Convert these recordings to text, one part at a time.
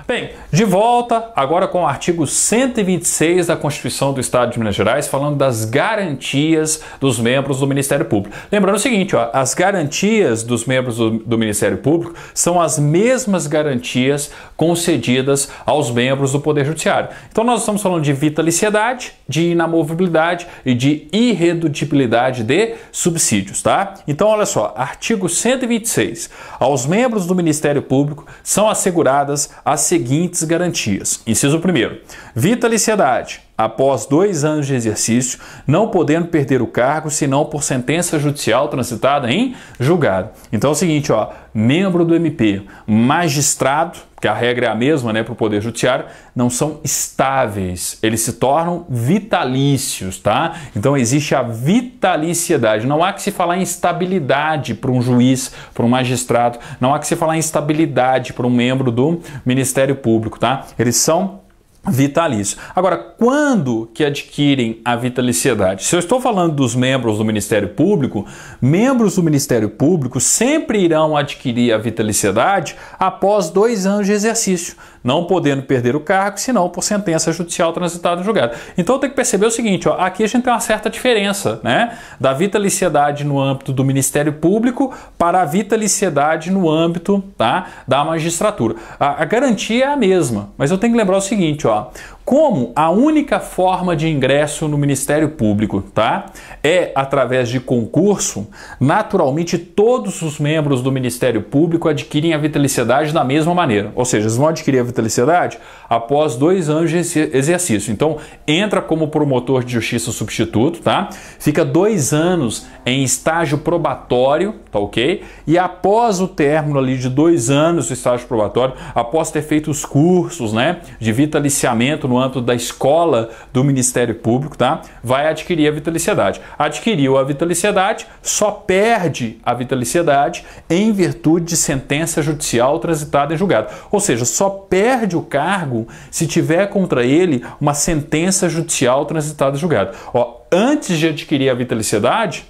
Bem, de volta agora com o artigo 126 da Constituição do Estado de Minas Gerais, falando das garantias dos membros do Ministério Público. Lembrando o seguinte, ó, as garantias dos membros do Ministério Público são as mesmas garantias concedidas aos membros do Poder Judiciário. Então nós estamos falando de vitaliciedade, de inamovibilidade e de irredutibilidade de subsídios, tá? Então olha só, artigo 126. Aos membros do Ministério Público são asseguradas as seguintes garantias. Inciso 1º, vitaliciedade, após 2 anos de exercício, não podendo perder o cargo, senão por sentença judicial transitada em julgado. Então é o seguinte, ó, membro do MP, magistrado, que a regra é a mesma, né, para o Poder Judiciário, não são estáveis, eles se tornam vitalícios, tá? Então existe a vitaliciedade, não há que se falar em estabilidade para um juiz, para um magistrado, não há que se falar em estabilidade para um membro do Ministério Público, tá? Eles são vitalício. Agora, quando que adquirem a vitaliciedade? Se eu estou falando dos membros do Ministério Público, membros do Ministério Público sempre irão adquirir a vitaliciedade após 2 anos de exercício, não podendo perder o cargo, senão por sentença judicial transitada em julgado. Então tem que perceber o seguinte, ó, aqui a gente tem uma certa diferença, né, da vitaliciedade no âmbito do Ministério Público para a vitaliciedade no âmbito, tá, da magistratura. A garantia é a mesma, mas eu tenho que lembrar o seguinte, ó, como a única forma de ingresso no Ministério Público, tá, é através de concurso, naturalmente todos os membros do Ministério Público adquirem a vitaliciedade da mesma maneira. Ou seja, eles vão adquirir a vitaliciedade após 2 anos de exercício. Então, entra como promotor de justiça substituto, tá? Fica 2 anos em estágio probatório, tá ok? E após o término ali de 2 anos do estágio probatório, após ter feito os cursos, né, de vitaliciamento no âmbito da escola do Ministério Público, tá? Vai adquirir a vitaliciedade. Adquiriu a vitaliciedade, só perde a vitaliciedade em virtude de sentença judicial transitada em julgado. Ou seja, só perde o cargo se tiver contra ele uma sentença judicial transitada em julgado. Ó, antes de adquirir a vitaliciedade,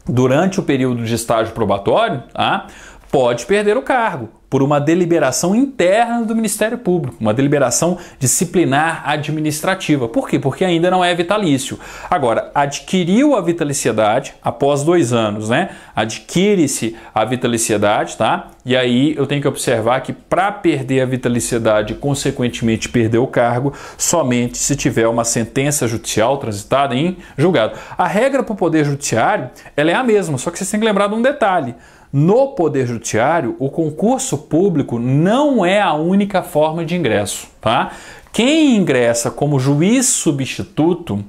durante o período de estágio probatório, tá, pode perder o cargo por uma deliberação interna do Ministério Público, uma deliberação disciplinar administrativa. Por quê? Porque ainda não é vitalício. Agora, adquiriu a vitaliciedade após 2 anos, né? Adquire-se a vitaliciedade, tá? E aí eu tenho que observar que para perder a vitaliciedade e, consequentemente, perder o cargo, somente se tiver uma sentença judicial transitada em julgado. A regra para o Poder Judiciário, ela é a mesma, só que vocês têm que lembrar de um detalhe. No Poder Judiciário, o concurso público não é a única forma de ingresso, tá? Quem ingressa como juiz substituto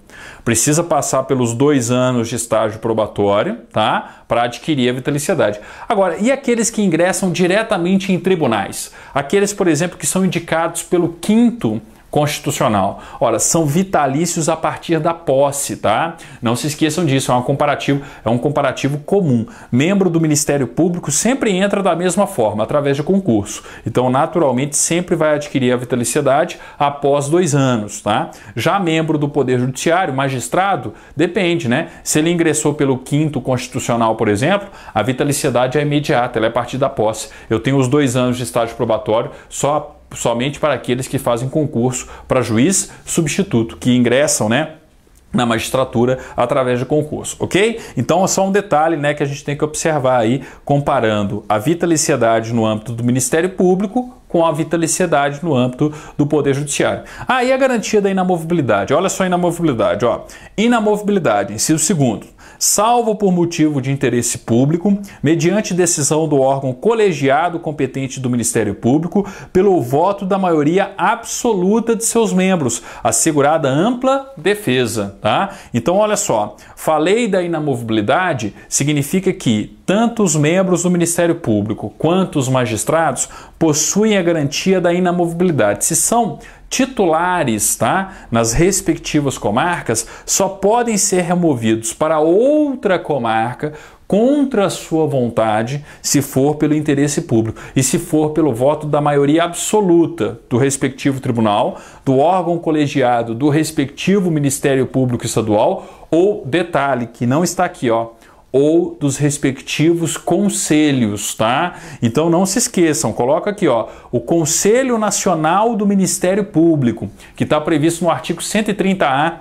precisa passar pelos 2 anos de estágio probatório, tá? Para adquirir a vitaliciedade. Agora, e aqueles que ingressam diretamente em tribunais? Aqueles, por exemplo, que são indicados pelo 5º Constitucional. Ora, são vitalícios a partir da posse, tá? Não se esqueçam disso, é um comparativo comum. Membro do Ministério Público sempre entra da mesma forma, através de concurso. Então, naturalmente, sempre vai adquirir a vitaliciedade após 2 anos, tá? Já membro do Poder Judiciário, magistrado, depende, né? Se ele ingressou pelo 5º Constitucional, por exemplo, a vitaliciedade é imediata, ela é a partir da posse. Eu tenho os 2 anos de estágio probatório somente para aqueles que fazem concurso para juiz substituto, que ingressam, né, na magistratura através de concurso, ok? Então é só um detalhe, né, que a gente tem que observar aí, comparando a vitaliciedade no âmbito do Ministério Público com a vitaliciedade no âmbito do Poder Judiciário. E a garantia da inamovibilidade. Olha só a inamovibilidade, ó. Inamovibilidade, inciso 2º. Salvo por motivo de interesse público, mediante decisão do órgão colegiado competente do Ministério Público, pelo voto da maioria absoluta de seus membros, assegurada ampla defesa, tá? Então, olha só, falei da inamovibilidade, significa que tanto os membros do Ministério Público quanto os magistrados possuem a garantia da inamovibilidade. Se são titulares, tá, nas respectivas comarcas, só podem ser removidos para outra comarca contra a sua vontade, se for pelo interesse público e se for pelo voto da maioria absoluta do respectivo tribunal, do órgão colegiado do respectivo Ministério Público Estadual ou, detalhe que não está aqui, ó, ou dos respectivos conselhos, tá? Então não se esqueçam, coloca aqui, ó, o Conselho Nacional do Ministério Público, que está previsto no artigo 130A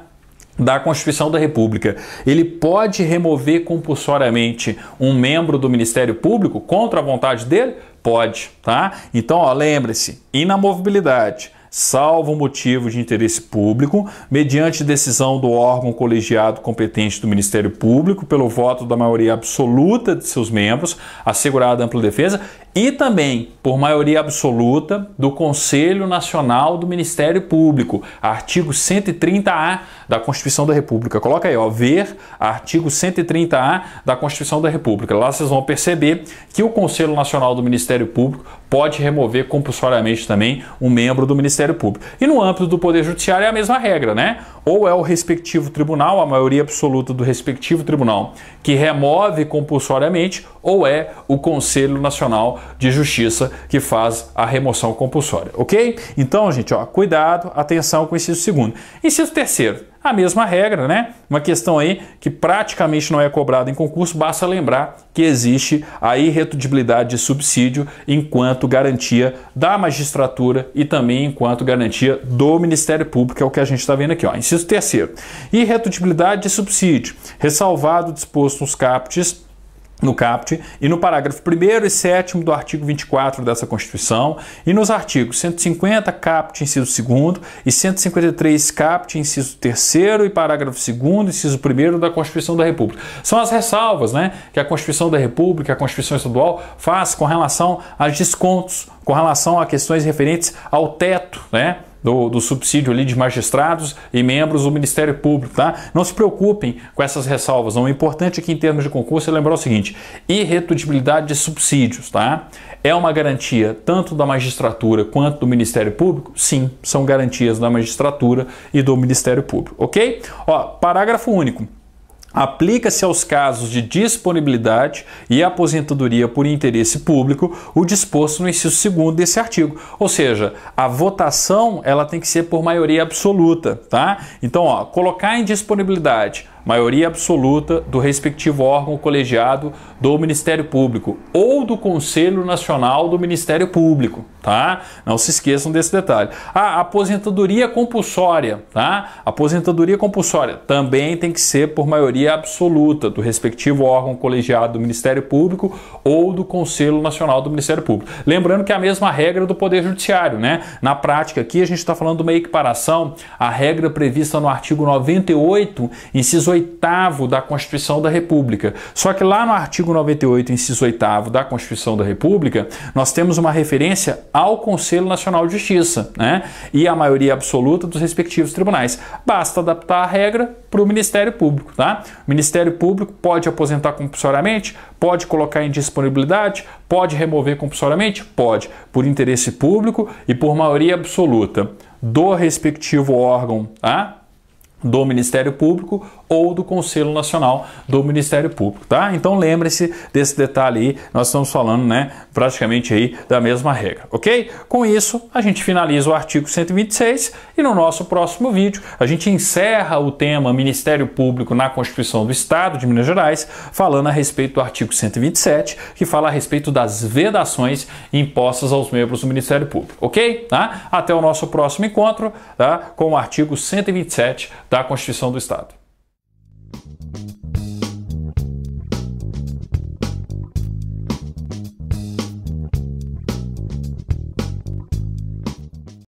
da Constituição da República. Ele pode remover compulsoriamente um membro do Ministério Público contra a vontade dele? Pode, tá? Então, ó, lembre-se, inamovibilidade, salvo motivo de interesse público, mediante decisão do órgão colegiado competente do Ministério Público, pelo voto da maioria absoluta de seus membros, assegurada ampla defesa, e também por maioria absoluta do Conselho Nacional do Ministério Público, artigo 130A da Constituição da República. Coloca aí, ó, ver artigo 130A da Constituição da República. Lá vocês vão perceber que o Conselho Nacional do Ministério Público pode remover compulsoriamente também um membro do Ministério Público. E no âmbito do Poder Judiciário é a mesma regra, né? Ou é o respectivo tribunal, a maioria absoluta do respectivo tribunal, que remove compulsoriamente, ou é o Conselho Nacional de Justiça que faz a remoção compulsória, ok? Então, gente, ó, cuidado, atenção com o inciso segundo. Inciso terceiro, a mesma regra, né? Uma questão aí que praticamente não é cobrada em concurso, basta lembrar que existe a irredutibilidade de subsídio enquanto garantia da magistratura e também enquanto garantia do Ministério Público, que é o que a gente está vendo aqui, ó. Inciso terceiro, irredutibilidade de subsídio, ressalvado o disposto no caput e no parágrafo 1º e 7º do artigo 24 dessa Constituição e nos artigos 150 caput, inciso 2º e 153 caput, inciso 3º e parágrafo 2º, inciso 1º da Constituição da República. São as ressalvas, né, que a Constituição da República, a Constituição Estadual faz com relação a descontos, com relação a questões referentes ao teto, né, do subsídio ali de magistrados e membros do Ministério Público, tá? Não se preocupem com essas ressalvas, não. O importante aqui em termos de concurso é lembrar o seguinte: irredutibilidade de subsídios, tá? É uma garantia tanto da magistratura quanto do Ministério Público? Sim, são garantias da magistratura e do Ministério Público, ok? Ó, parágrafo único. Aplica-se aos casos de disponibilidade e aposentadoria por interesse público o disposto no inciso 2º desse artigo. Ou seja, a votação ela tem que ser por maioria absoluta, tá? Então, ó, colocar em disponibilidade maioria absoluta do respectivo órgão colegiado do Ministério Público ou do Conselho Nacional do Ministério Público, tá? Não se esqueçam desse detalhe. A aposentadoria compulsória, tá? Aposentadoria compulsória também tem que ser por maioria absoluta do respectivo órgão colegiado do Ministério Público ou do Conselho Nacional do Ministério Público. Lembrando que é a mesma regra do Poder Judiciário, né? Na prática aqui a gente está falando de uma equiparação à regra prevista no artigo 98, inciso 8º da Constituição da República. Só que lá no artigo 98, inciso 8º da Constituição da República, nós temos uma referência ao Conselho Nacional de Justiça, né? E a maioria absoluta dos respectivos tribunais. Basta adaptar a regra para o Ministério Público, tá? O Ministério Público pode aposentar compulsoriamente, pode colocar em disponibilidade, pode remover compulsoriamente? Pode, por interesse público e por maioria absoluta do respectivo órgão, tá? Do Ministério Público ou do Conselho Nacional do Ministério Público, tá? Então lembre-se desse detalhe aí, nós estamos falando, né, praticamente aí da mesma regra, ok? Com isso, a gente finaliza o artigo 126 e no nosso próximo vídeo a gente encerra o tema Ministério Público na Constituição do Estado de Minas Gerais, falando a respeito do artigo 127, que fala a respeito das vedações impostas aos membros do Ministério Público, ok? Tá? Até o nosso próximo encontro, tá? Com o artigo 127 da Constituição do Estado.